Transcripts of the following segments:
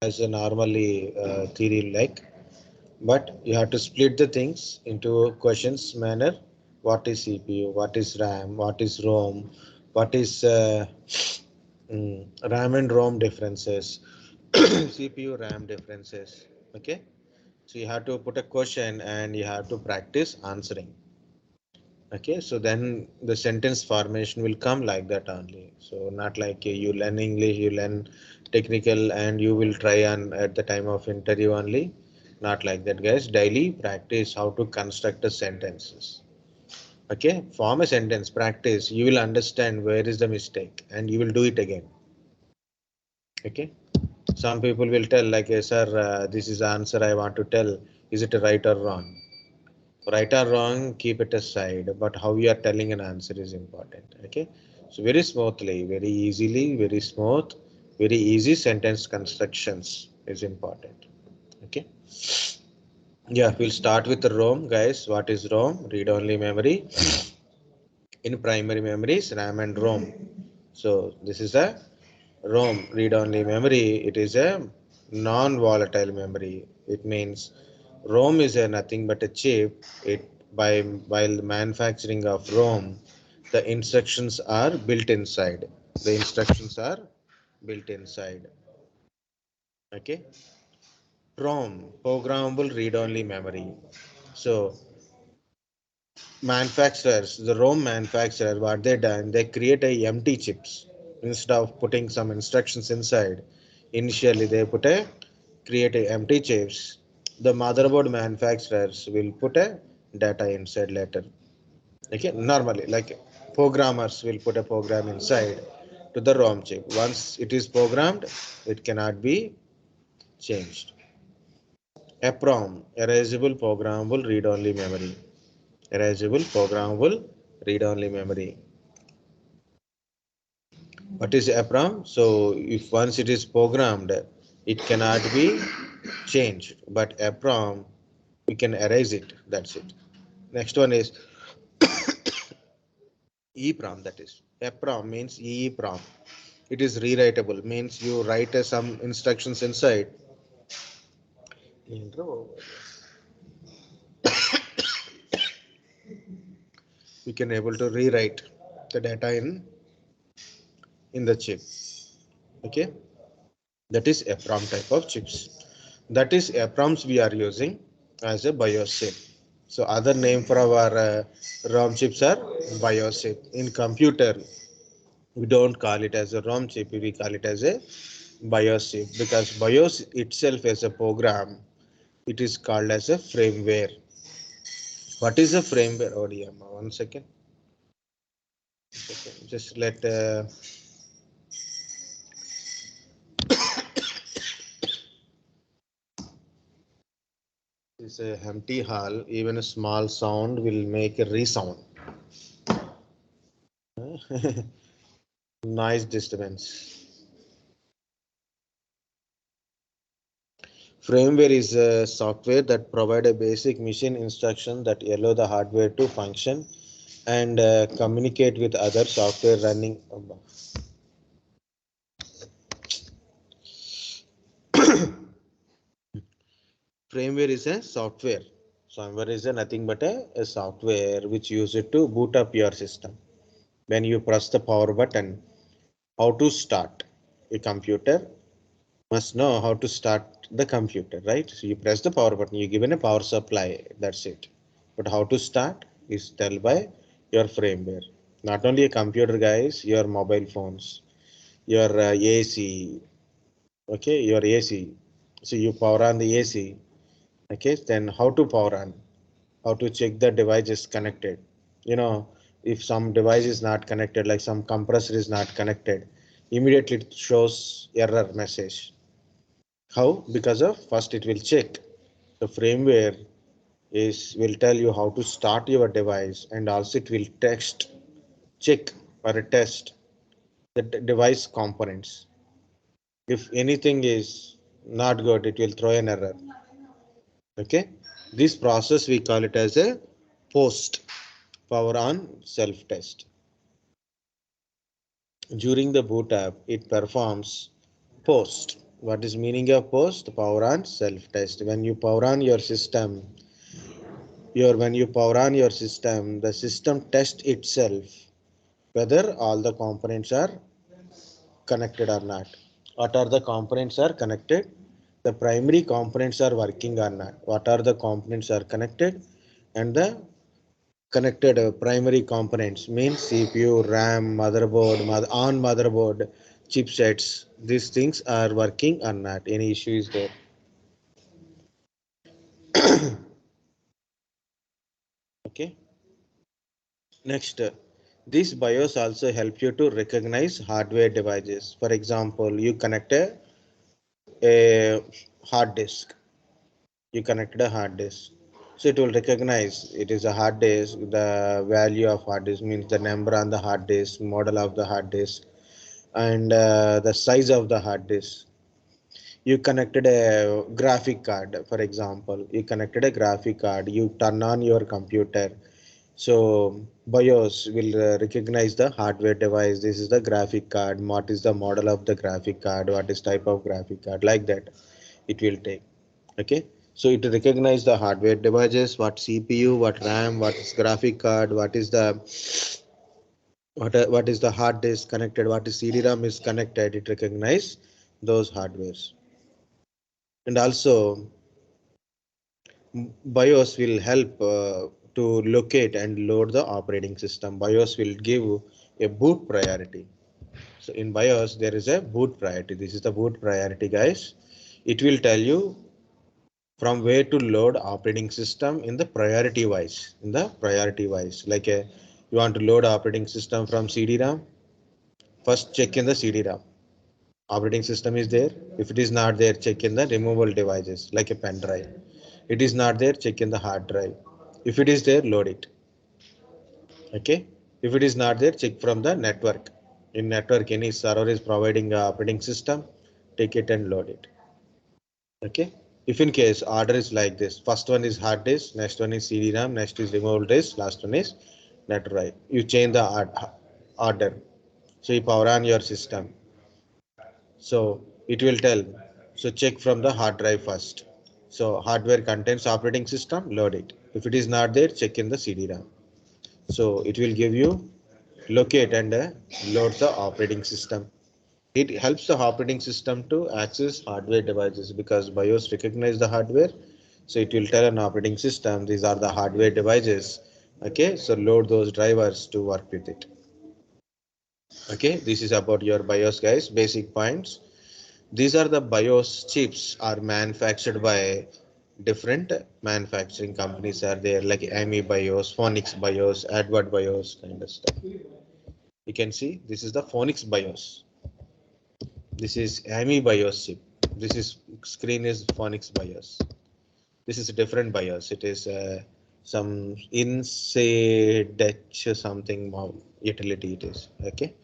as a normally theory like, but you have to split the things into questions manner. What is CPU? What is RAM? What is ROM? What is RAM and ROM differences? CPU RAM differences. Okay, so you have to put a question and you have to practice answering. Okay, so then the sentence formation will come like that only. So not like you learn English, you learn technical, and you will try on at the time of interview only. Not like that, guys. Daily practice how to construct the sentences. Okay, form a sentence, practice. You will understand where is the mistake, and you will do it again. Okay. Some people will tell like, "Yes, sir, this is the answer I want to tell. Is it right or wrong?" Right or wrong, keep it aside, but how you are telling an answer is important. Okay, so very smoothly, very easily, very smooth, very easy sentence constructions is important. Okay, yeah, we'll start with the ROM, guys. What is ROM? Read only memory. In primary memories, RAM and ROM. So this is a ROM, read only memory. It is a non-volatile memory. It means ROM is a nothing but a chip. It by while manufacturing of ROM, the instructions are built inside. The instructions are built inside. Okay. PROM, programmable read-only memory. So manufacturers, the ROM manufacturer, what they done, they create a empty chips instead of putting some instructions inside. Initially, they put a create a empty chips. The motherboard manufacturers will put a data inside later. Okay, normally like programmers will put a program inside to the ROM chip. Once it is programmed, it cannot be changed. EPROM, erasable programmable read-only memory. Erasable programmable read-only memory. What is EPROM? So if once it is programmed, it cannot be changed. But EPROM, we can erase it. That's it. Next one is EEPROM. That is EPROM means EEPROM. It is rewritable. Means you write some instructions inside. We can able to rewrite the data in the chip. Okay, that is EPROM type of chips. That is EPROMs we are using as a BIOS chip. So other name for our ROM chips are BIOS chip. In computer, we don't call it as a ROM chip, we call it as a BIOS chip, because BIOS itself as a program, it is called as a firmware. What is a firmware? ODM. One second. Just let it's a empty hall. Even a small sound will make a resound. Noise disturbance. Firmware is a software that provide a basic machine instruction that allow the hardware to function and communicate with other software running. Firmware is a software. Firmware is a nothing but a software which use it to boot up your system. When you press the power button, how to start a computer must know how to start the computer, right? So you press the power button, you given a power supply, that's it. But how to start is tell by your firmware. Not only a computer, guys, your mobile phones, your AC, okay, your AC. So you power on the AC, okay, then how to power on, how to check the device is connected. You know, if some device is not connected, like some compressor is not connected, immediately it shows error message. How? Because of first it will check the firmware is will tell you how to start your device, and also it will check or test the device components. If anything is not good, it will throw an error. Okay, this process we call it as a post power on self test. During the boot up, it performs post. What is meaning of post? Power on self-test. When you power on your system, when you power on your system, the system tests itself whether all the components are connected or not. What are the components are connected? The primary components are working or not. What are the components are connected? And the connected primary components means CPU, RAM, motherboard, on motherboard, chipsets. These things are working or not. Any issue is there? Okay. Next, this BIOS also help you to recognize hardware devices. For example, you connect a hard disk. You connected a hard disk. So it will recognize it is a hard disk. The value of hard disk means the number on the hard disk, model of the hard disk, and the size of the hard disk. You connected a graphic card, for example. You connected a graphic card. You turn on your computer. So BIOS will recognize the hardware device. This is the graphic card. What is the model of the graphic card? What is type of graphic card? Like that, it will take. Okay. So it recognize the hardware devices. What CPU, what RAM, what is graphic card, what is the what is the hard disk connected, what is CD-ROM is connected. It recognize those hardwares. And also BIOS will help to locate and load the operating system. BIOS will give a boot priority. So in BIOS, there is a boot priority. This is the boot priority, guys. It will tell you from where to load operating system in the priority wise. In the priority wise, like you want to load operating system from CD-ROM, first check in the CD-ROM. Operating system is there. If it is not there, check in the removable devices like a pen drive. It is not there, check in the hard drive. If it is there, load it. Okay. If it is not there, check from the network. In network, any server is providing a operating system, take it and load it. Okay. If in case order is like this, first one is hard disk, next one is CD-ROM, next is removable disk, last one is net drive. You change the order. So you power on your system. So it will tell. So check from the hard drive first. So hardware contains operating system, load it. If it is not there, check in the CD-ROM. So it will give you locate and load the operating system. It helps the operating system to access hardware devices because BIOS recognize the hardware. So it will tell an operating system these are the hardware devices. Okay, so load those drivers to work with it. Okay, this is about your BIOS, guys. Basic points. These are the BIOS chips are manufactured by different manufacturing companies are there like AMIBIOS, Phoenix BIOS, Edward BIOS kind of stuff. You can see this is the Phoenix BIOS. This is AMIBIOS chip. This is screen is Phoenix BIOS. This is a different BIOS. It is some inside something utility it is. Okay.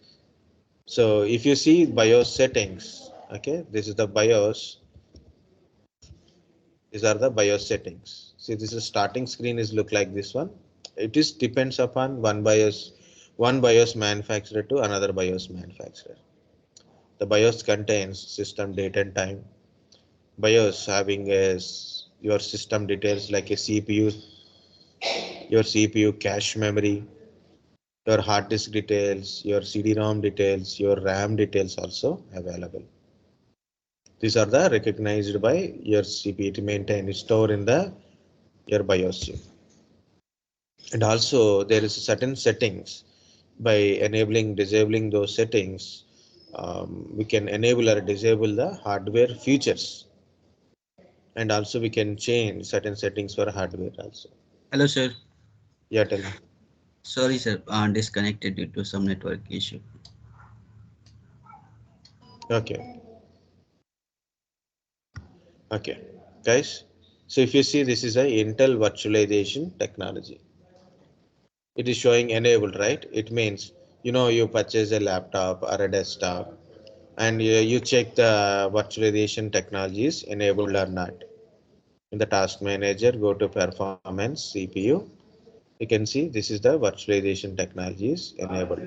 So if you see BIOS settings, okay, this is the BIOS. These are the BIOS settings. See, this is starting screen is look like this one. It is depends upon one BIOS manufacturer to another BIOS manufacturer. The BIOS contains system date and time. BIOS having your system details like a CPU, your CPU cache memory, your hard disk details, your CD-ROM details, your RAM details also available. These are the recognized by your CPU to maintain store in the your BIOS chip. And also there is certain settings by enabling disabling those settings. We can enable or disable the hardware features, and also we can change certain settings for hardware also. Hello, sir. Yeah, tell me. Sorry, sir. Disconnected due to some network issue. Okay, okay, guys. So if you see, this is a Intel virtualization technology. It is showing enabled, right? It means you purchase a laptop or a desktop, and you check the virtualization technologies enabled or not. In the task manager, go to performance CPU. You can see this is the virtualization technologies enabled.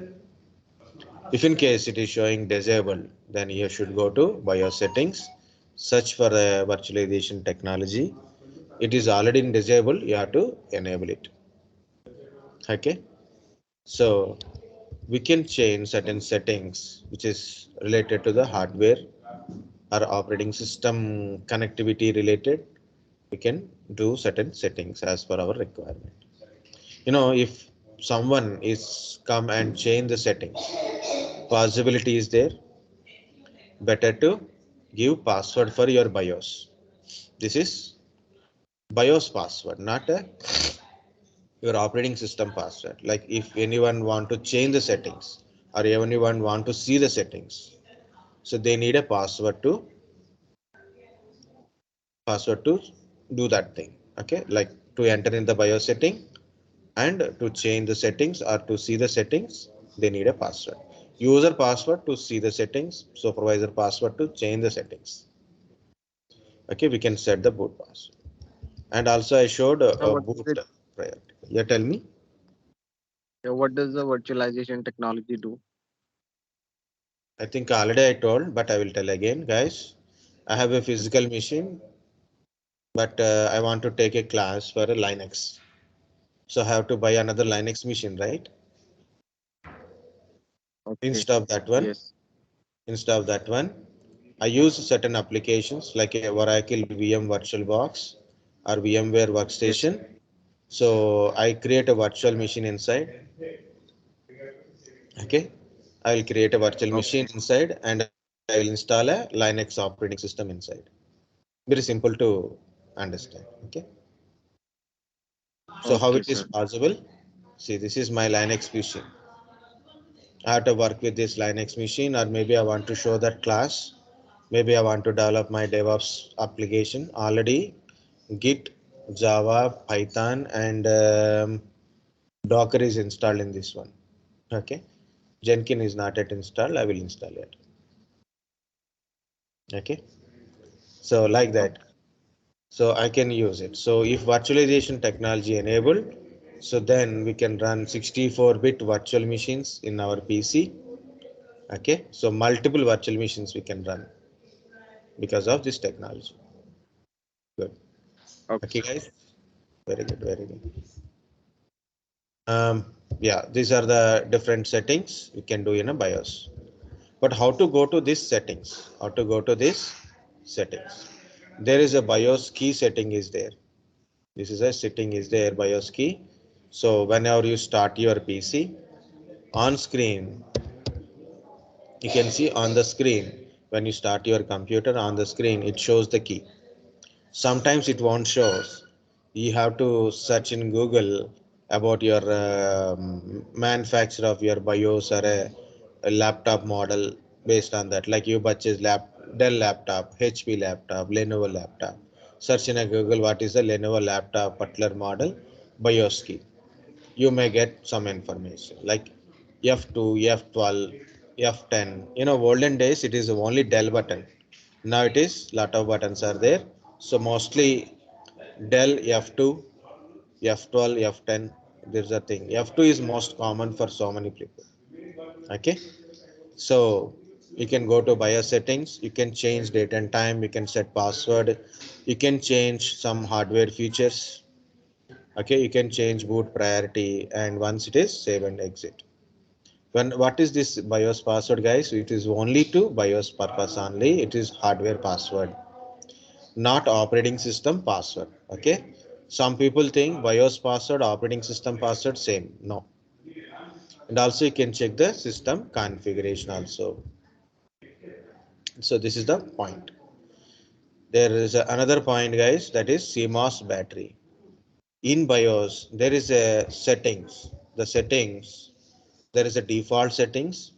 If in case it is showing disabled, then you should go to BIOS settings. search for a virtualization technology. It is already in disabled, you have to enable it. Okay, so we can change certain settings which is related to the hardware or operating system connectivity related. We can do certain settings as per our requirement. If someone is come and change the settings, possibility is there, better to give password for your BIOS. This is BIOS password, not your operating system password. Like if anyone want to change the settings or anyone want to see the settings, so they need a password to do that thing. Okay, like to enter in the BIOS setting and to change the settings or to see the settings, they need a password. User password to see the settings, supervisor password to change the settings. Okay, we can set the boot password. And also I showed a What boot is it? priority. Yeah, tell me. What does the virtualization technology do? I think already I told, but I will tell again, guys. I have a physical machine, but I want to take a class for a Linux. So I have to buy another Linux machine, right? Okay. Instead of that one, Yes. instead of that one, I use certain applications like a Oracle VM VirtualBox or VMware Yes. Workstation. So I create a virtual machine inside. Okay, I will create a virtual machine Okay. inside and I will install a Linux operating system inside. Very simple to understand. Okay, so how Okay, it is sir. possible? See, this is my Linux machine. I have to work with this Linux machine, or maybe I want to show that class. Maybe I want to develop my DevOps application. Already Git, Java, Python, and Docker is installed in this one. Okay, Jenkins is not yet installed. I will install it. Okay, so like that. Okay. So I can use it. So if virtualization technology enabled, so then we can run 64-bit virtual machines in our PC. Okay, so multiple virtual machines we can run because of this technology. Good. Okay, Okay, sir. guys. Very good. Very good. Um, yeah, these are the different settings we can do in a BIOS. But how to go to these settings? How to go to this settings? There is a BIOS key setting is there. This is a setting is there BIOS key. So whenever you start your PC on screen, you can see on the screen when you start your computer on the screen, it shows the key. Sometimes it won't show. You have to search in Google about your manufacturer of your BIOS or a laptop model based on that. Like you purchase Dell laptop, HP laptop, Lenovo laptop. Search in a Google what is the Lenovo laptop particular model BIOS key. You may get some information like F2, F12, F10. Olden days it is only Dell button. Now it is lot of buttons are there. So mostly Dell F2, F12, F10. There's a thing. F2 is most common for so many people. Okay. So you can go to BIOS settings. You can change date and time. You can set password. You can change some hardware features. Okay. You can change boot priority. And once it is save and exit. What is this BIOS password, guys? It is only to BIOS purpose only. It is hardware password, not operating system password. Okay, some people think BIOS password operating system password same. No. And also you can check the system configuration also. So this is the point. There is another point, guys, that is CMOS battery. In BIOS there is a settings. The settings, there is a default settings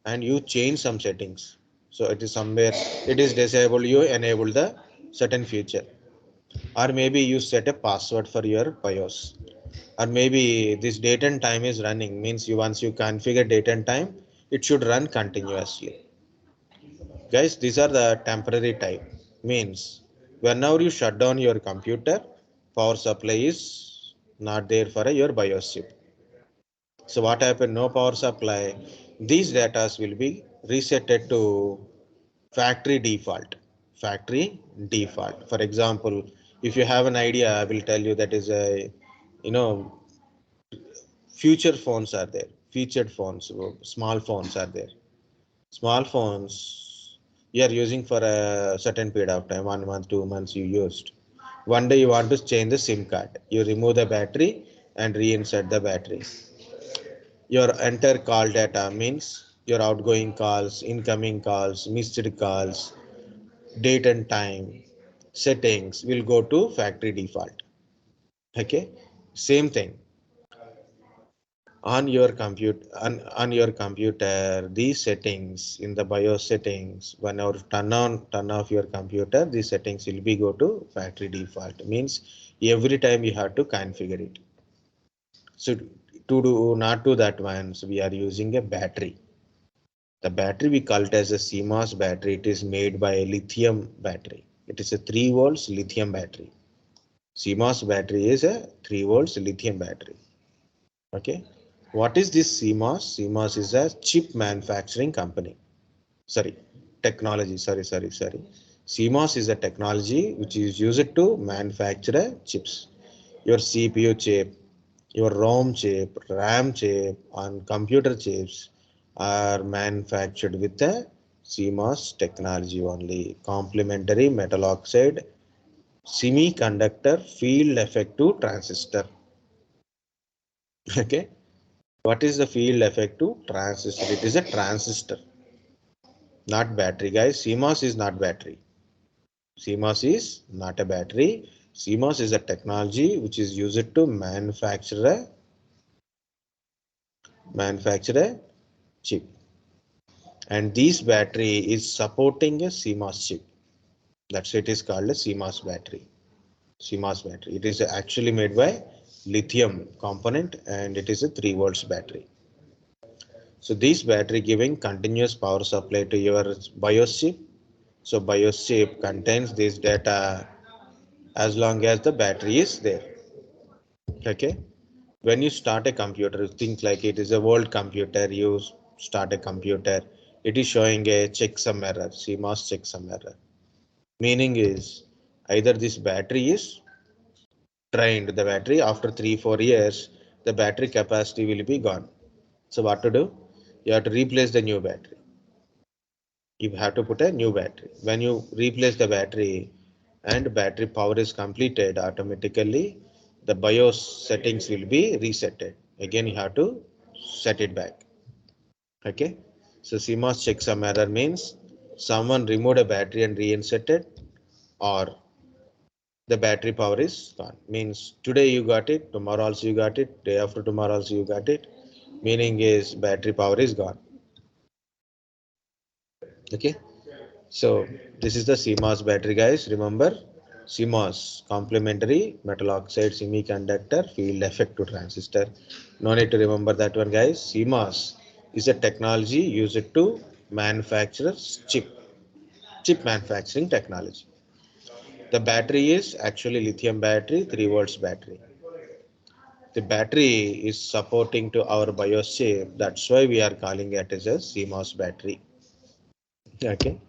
and you change some settings. So it is somewhere it is disabled, you enable the certain feature, or maybe you set a password for your BIOS, or maybe this date and time is running, means you once you configure date and time, it should run continuously. Guys, these are the temporary type, means whenever you shut down your computer, power supply is not there for your BIOS chip. So what happened? No power supply, these datas will be resetted to factory default. factory default. For example, if you have an idea, I will tell you that is a, you know, future phones are there, featured phones, small phones are there. Small phones you are using for a certain period of time, 1 month, 2 months you used. One day you want to change the SIM card. You remove the battery and reinsert the battery. Your entire call data means your outgoing calls, incoming calls, missed calls, date and time, settings will go to factory default. Okay, same thing on your computer, these settings in the BIOS settings, whenever turn off your computer, these settings will be go to factory default. Means every time you have to configure it. So to do not do that one, so we are using a battery. The battery we call it as a CMOS battery. It is made by a lithium battery. It is a 3 volts lithium battery. CMOS battery is a 3 volts lithium battery. Okay. What is this CMOS? CMOS is a chip manufacturing company. Sorry, technology. Sorry. CMOS is a technology which is used to manufacture chips. Your CPU chip, your ROM chip, RAM chip, and computer chips are manufactured with the CMOS technology only. Complementary metal oxide semiconductor field effective transistor. Okay. What is the field effective transistor? It is a transistor, not battery, guys. CMOS is not battery. CMOS is not a battery. CMOS is a technology which is used to manufacture a chip. And this battery is supporting a CMOS chip. That's why it is called a CMOS battery. CMOS battery. It is actually made by lithium component and it is a 3 volts battery. So this battery giving continuous power supply to your BIOS chip. So BIOS chip contains this data as long as the battery is there. Okay. When you start a computer, think like it is a old computer. You start a computer. It is showing a checksum error, CMOS checksum error. Meaning is either this battery is drained. The battery after 3-4 years, the battery capacity will be gone. So what to do? You have to replace the new battery. You have to put a new battery. When you replace the battery and battery power is completed, automatically the BIOS settings will be resetted. Again, you have to set it back. Okay. So CMOS checksum error means someone removed a battery and reinserted, or the battery power is gone. Means today you got it, tomorrow also you got it, day after tomorrow also you got it. Meaning is battery power is gone. Okay. So this is the CMOS battery, guys. Remember, CMOS, complementary metal oxide semiconductor field effective transistor. No need to remember that one, guys. CMOS is a technology used to manufacture chip manufacturing technology. The battery is actually lithium battery, 3 volts battery. The battery is supporting to our BIOS chip. That's why we are calling it as a CMOS battery. Okay.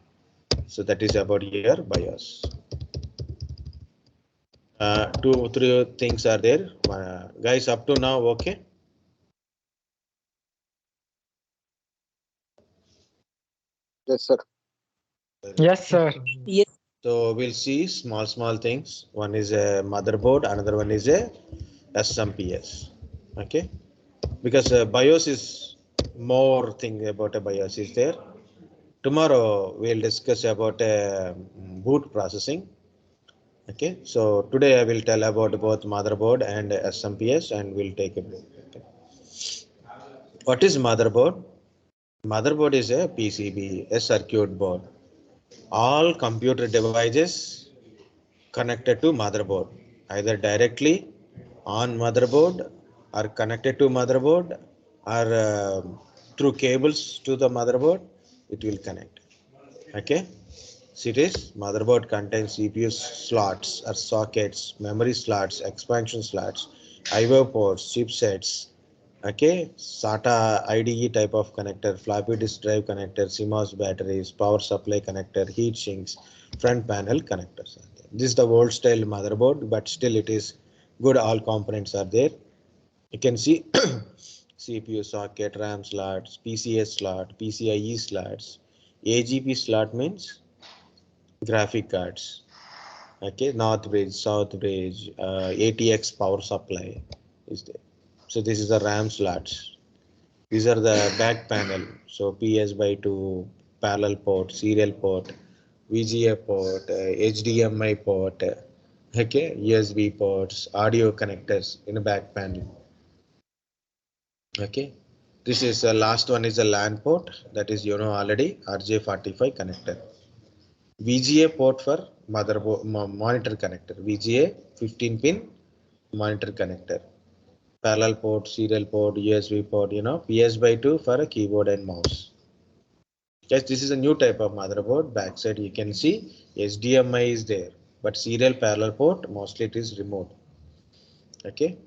So that is about your BIOS. 2 3 things are there, guys, up to now. Okay. Yes, sir. Yes, sir. Yes. So we'll see small things. One is a motherboard, another one is a SMPS. Okay, because BIOS is more thing about a BIOS is there. Tomorrow we'll discuss about boot processing. Okay, so today I will tell about both motherboard and SMPS, and we'll take a break. Okay. What is motherboard? Motherboard is a PCB, a circuit board. All computer devices connected to motherboard, either directly on motherboard or connected to motherboard, or through cables to the motherboard, it will connect. Okay. So it is motherboard contains CPU slots or sockets, memory slots, expansion slots, I/O ports, chipsets, Okay, SATA IDE type of connector, floppy disk drive connector, CMOS batteries, power supply connector, heat sinks, front panel connectors are there. This is the old style motherboard, but still it is good. All components are there. You can see CPU socket, RAM slots, PCS slot, PCIe slots, AGP slot means graphic cards. Okay, North bridge, South bridge, ATX power supply is there. So this is the RAM slots. These are the back panel. So PS by 2, parallel port, serial port, VGA port, HDMI port, okay, USB ports, audio connectors in the back panel. Okay, this is the last one is a LAN port, that is already RJ45 connector. VGA port for motherboard monitor connector. VGA 15 pin monitor connector. Parallel port, serial port, USB port, PS by 2 for a keyboard and mouse. Yes, this is a new type of motherboard. Backside you can see HDMI is there, but serial parallel port mostly it is removed. Okay,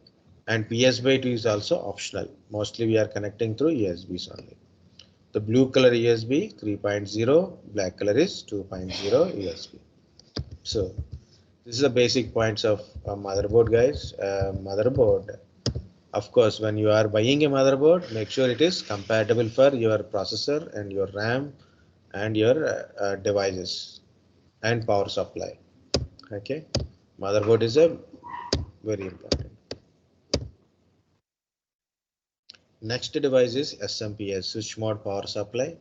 and PS by 2 is also optional. Mostly we are connecting through USBs only. The blue color USB 3.0, black color is 2.0 USB. So this is the basic points of motherboard, guys. Motherboard. Of course, when you are buying a motherboard, make sure it is compatible for your processor and your RAM and your devices and power supply. Okay, motherboard is a very important. Next device is SMPS, switch mode power supply.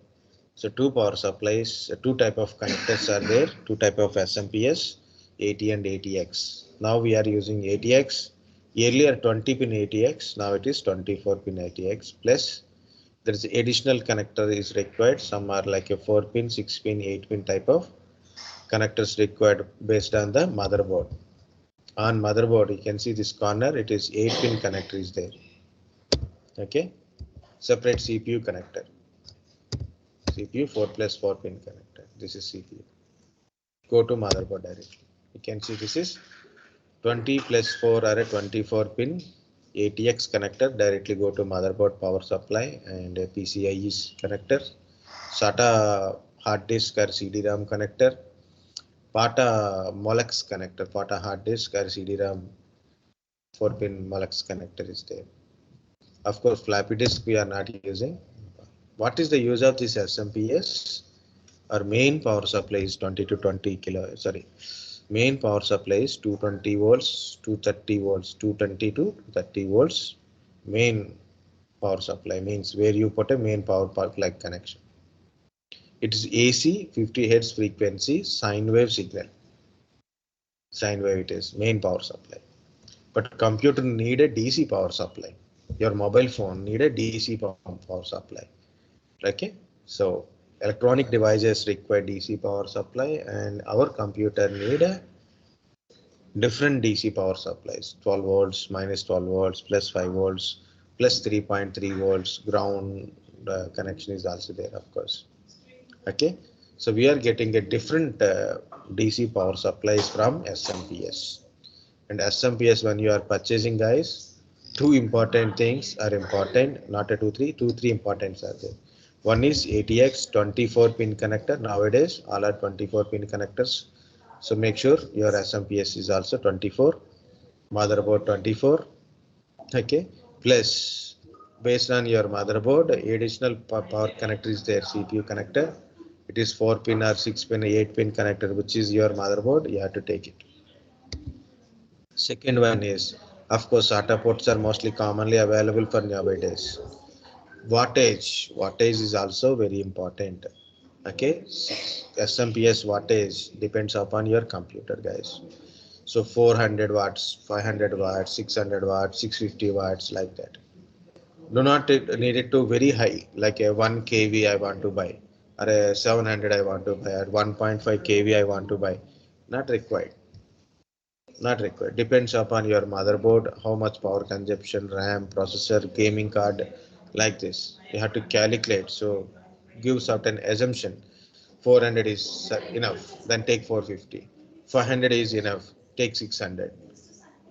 So two power supplies, two type of connectors are there, two type of SMPS, AT and ATX. Now we are using ATX. Earlier 20 pin ATX, now it is 24 pin ATX plus there is additional connector is required. Some are like a 4 pin, 6 pin, 8 pin type of connectors required based on the motherboard. On motherboard, you can see this corner, it is 8 pin connector is there. Okay, separate CPU connector. CPU 4 plus 4 pin connector. This is CPU. Go to motherboard directly. You can see this is 20 plus 4 are a 24 pin ATX connector. Directly go to motherboard power supply and a PCIe connector. SATA hard disk or CD-ROM connector. PATA Molex connector. PATA hard disk or CD-ROM 4 pin Molex connector is there. Of course, floppy disk we are not using. What is the use of this SMPS? Our main power supply is 20 to 20 kilo. Sorry, main power supply is 220 volts, 230 volts, 220 to 30 volts. Main power supply means where you put a main power plug connection. It is AC 50 Hz frequency sine wave signal. Sine wave it is main power supply. But computer need a DC power supply. Your mobile phone need a DC power supply. Okay, so electronic devices require DC power supply and our computer need a different DC power supplies, 12 volts, minus 12 volts, plus 5 volts, plus 3.3 volts, ground connection is also there, of course. Okay, so we are getting a different DC power supplies from SMPS. And SMPS, when you are purchasing, guys, two important things are important, not a two, three importance are there. One is ATX 24 pin connector. Nowadays, all are 24 pin connectors. So make sure your SMPS is also 24, motherboard 24. Okay, plus based on your motherboard, additional power connector is there, CPU connector. It is 4 pin or 6 pin, 8 pin connector, which is your motherboard. You have to take it. Second one is, of course, SATA ports are mostly commonly available for nowadays. Wattage is also very important. Okay, SMPS wattage depends upon your computer, guys. So 400 watts, 500 watts, 600 watts, 650 watts, like that. Do not need it to very high, like a 1 kV I want to buy, or a 700 I want to buy, or 1.5 kV I want to buy. Not required. Not required. Depends upon your motherboard, how much power consumption, RAM, processor, gaming card, like this. You have to calculate. So give certain assumption. 400 is enough, then take 450. 500 is enough, take 600.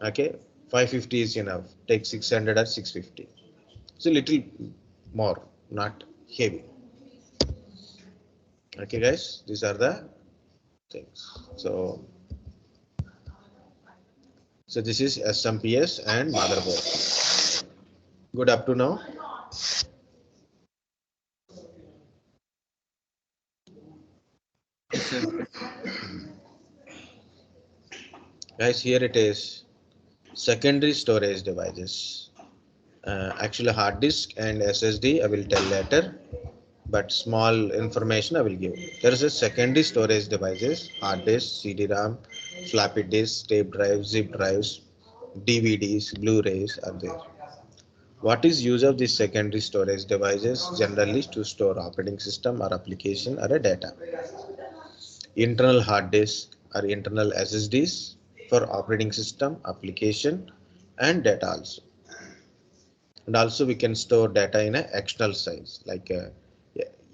Okay, 550 is enough, take 600 or 650. So little more, not heavy. Okay, guys, these are the things. So this is SMPS and motherboard. Good up to now. Yes, sir. Guys, here it is. Secondary storage devices. Actually, hard disk and SSD I will tell later, but small information I will give. There is a secondary storage devices: hard disk, CD-ROM, floppy disk, tape drives, zip drives, DVDs, Blu-rays are there. What is use of these secondary storage devices? Generally to store operating system or application or a data. Internal hard disk or internal SSDs for operating system, application and data also. And also we can store data in an external size like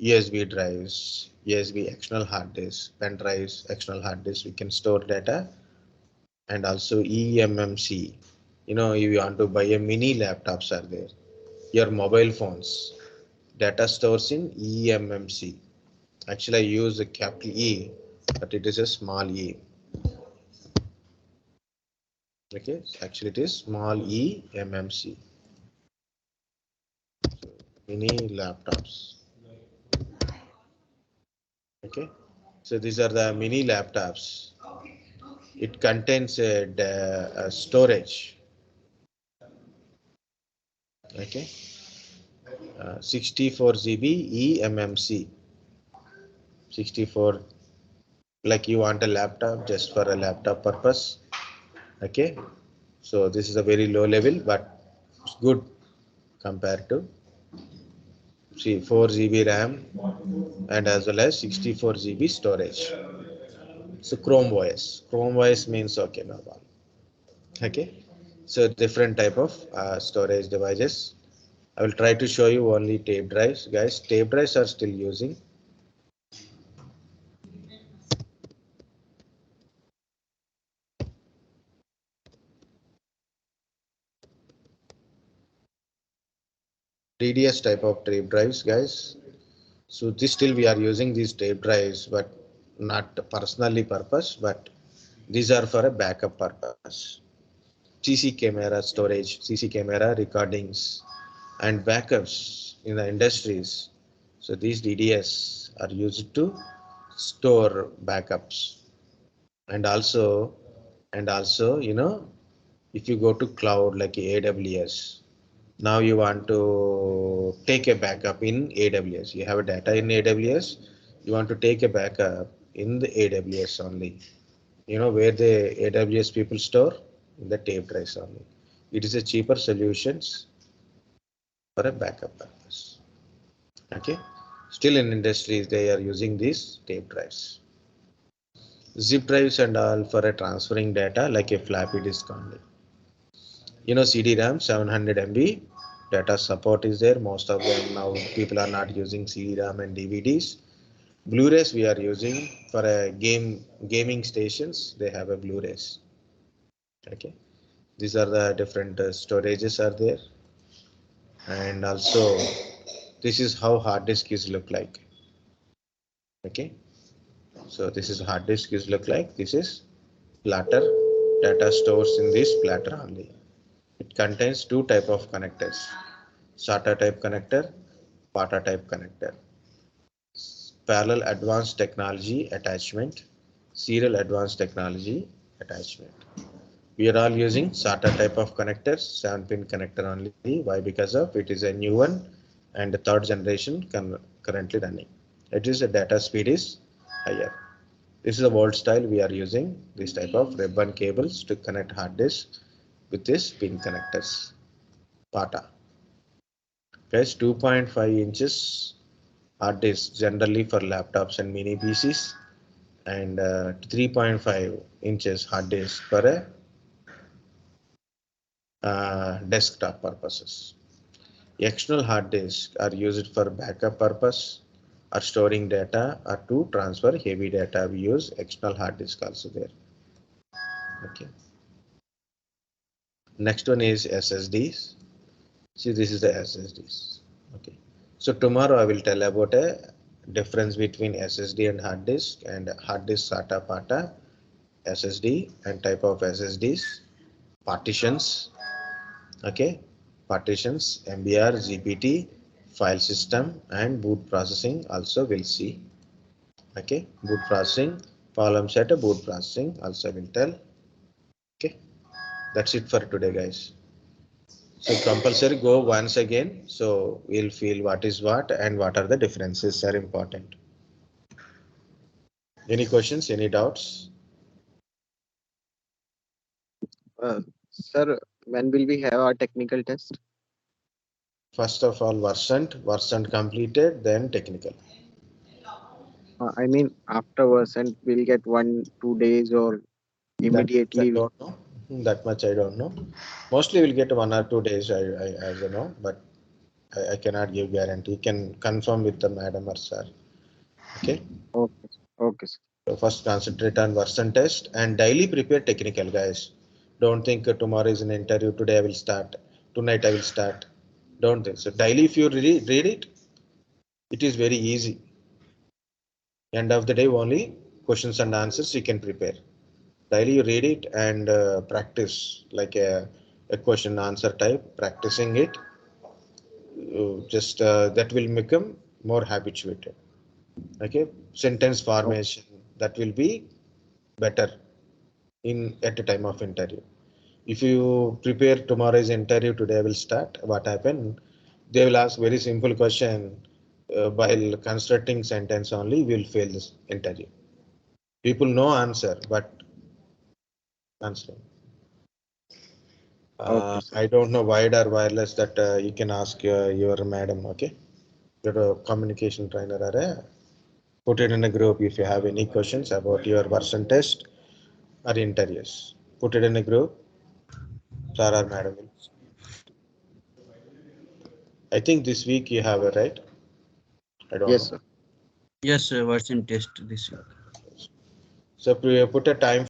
USB drives, USB external hard disk, pen drives, external hard disk. We can store data, and also eMMC. You know, if you want to buy a mini laptops are there. Your mobile phones data stores in eMMC. Actually, I use a capital E, but it is a small e. Okay, actually it is small eMMC. Mini laptops. Okay, so these are the mini laptops. It contains a storage. Okay, 64 GB eMMC. 64, like you want a laptop just for a laptop purpose. Okay, so this is a very low level, but it's good compared to see 4 GB RAM and as well as 64 GB storage. So Chrome OS. Chrome OS means okay, no problem. Okay, so different type of storage devices. I will try to show you only tape drives, guys. Tape drives are still using. DDS type of tape drives, guys. So this still we are using these tape drives, but not personally purpose, but these are for a backup purpose. CC camera storage, CC camera recordings, and backups in the industries. So these DDS are used to store backups, and also, you know, if you go to cloud like AWS, now you want to take a backup in AWS. You have a data in AWS, you want to take a backup in the AWS only. You know where the AWS people store? In the tape drives only. It is a cheaper solutions for a backup purpose. Okay. Still in industries they are using these tape drives. Zip drives and all for a transferring data like a floppy disk only. You know, CD-RAM 700 MB data support is there. Most of them now people are not using CD-RAM and DVDs. Blu-rays we are using for a gaming stations. They have a Blu-rays. Okay, these are the different storages are there, and also this is how hard disk is look like. Okay, so this is hard disk is look like. This is platter. Data stores in this platter only. It contains two type of connectors: SATA type connector, PATA type connector. Parallel advanced technology attachment, serial advanced technology attachment. We are all using SATA type of connectors, 7-pin connector only. Why? Because of it is a new one and the third generation currently running. It is a data speed is higher. This is a old style. We are using this type of ribbon cables to connect hard disk with this pin connectors. PATA. Guys, 2.5 inches hard disk generally for laptops and mini PCs, and 3.5 inches hard disk for a desktop purposes. External hard disks are used for backup purpose or storing data or to transfer heavy data. We use external hard disk also there. Okay. Next one is SSDs. See, this is the SSDs. Okay. So tomorrow I will tell about a difference between SSD and hard disk, and hard disk SATA PATA, SSD and type of SSDs, partitions. Okay. Partitions, MBR, GPT, file system, and boot processing also will see. Okay. Boot processing, problem set, boot processing also will tell. Okay. That's it for today, guys. So compulsory go once again. So we'll feel what is what and what are the differences are important. Any questions, any doubts? Sir, when will we have our technical test? First of all, version completed, then technical. I mean, afterwards, and we'll get 1-2 days or That much I immediately. don't know. That much I don't know. Mostly we'll get 1 or 2 days, as you know, but I cannot give guarantee. You can confirm with the madam or sir. Okay. Okay, okay, sir. So first concentrate on version test and daily prepare technical, guys. Don't think tomorrow is an interview, today I will start, tonight I will start. Don't think so. Daily if you read it, it is very easy. End of the day only questions and answers you can prepare. Daily you read it and practice like a question answer type, practicing it. Just that will become more habituated. Okay, sentence formation that will be better in at the time of interview. If you prepare tomorrow's interview, today I will start, what happened? They will ask very simple question, while constructing sentence only will fail this interview. People know answer, but answering. Okay, sir. I don't know wired or wireless that you can ask your madam, okay? Your communication trainer or put it in a group if you have any questions about your version test or interviews. Put it in a group, sir or madam will. I think this week you have a right. I don't Yes, know. sir. Yes, version test this week. So put a time